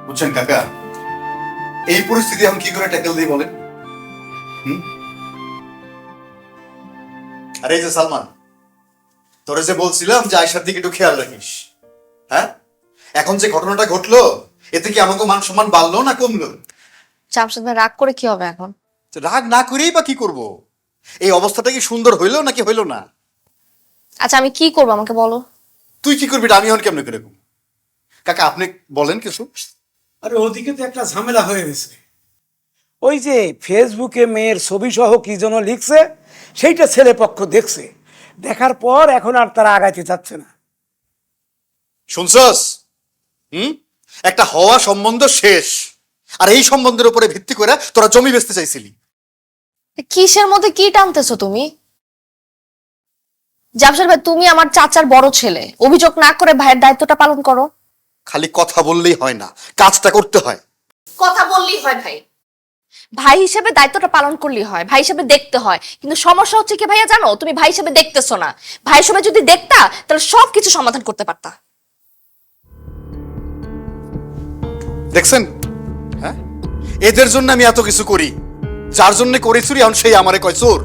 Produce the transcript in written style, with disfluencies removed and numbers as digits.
বুঝছেন কাকা, এই পরিস্থিতি এখন কি করে ট্যাকেল দিই বলেন? আরে এই যে সালমান, তোরে যে বলছিলাম যে আয়সার দিকে একটু খেয়াল রাখিস, হ্যাঁ? এখন যে ঘটনাটা ঘটলো, এতে কি আমাকে মান সম্মান বাড়লো না কমলো? জামশেদ ভাই রাগ করে কি হবে এখন? রাগ না করেই বা কি করব? এই অবস্থাটা কি সুন্দর হইলো নাকি হইলো না? আচ্ছা আমি কি করবো আমাকে বলো। তুই কি করবি, আমি এখন কেমনে করে করবো? কাকা আপনি বলেন কিছু। আরে ওদিকে তো একটা ঝামেলা হয়ে গেছে। ওই যে ফেসবুকে মেয়ের ছবি সহ কি যেন লিখছে, সেইটা ছেলে পক্ষ দেখছে, দেখার পর এখন আর তারা আগাইতে চাচ্ছে না। শুনছস? একটা হওয়া সম্বন্ধ শেষ, আর এই সম্বন্ধের উপরে ভিত্তি করে তোরা জমি বেচতে চাইছিলি। কিসের মধ্যে কি টানতেছো তুমি? জামশেদ ভাই তুমি আমার চাচার বড় ছেলে, অভিযোগ না করে ভাইয়ের দায়িত্বটা পালন করো। খালি কথা বললেই হয় না, কাজটা করতে হয়। কথা বললেই হয় ভাই, ভাই হিসেবে দায়িত্বটা পালন করলেই হয়, ভাই হিসেবে দেখতে হয়। কিন্তু সমস্যা হচ্ছে কি ভাইয়া জানো, তুমি ভাই হিসেবে দেখতেছো না। ভাই হিসেবে যদি দেখতা তাহলে সবকিছু সমাধান করতে পারতা। দেখছেন, হ্যাঁ, এদের জন্য আমি এত কিছু করি, যার জন্য করি চুরি, এখন সেই আমারে কয় চোর।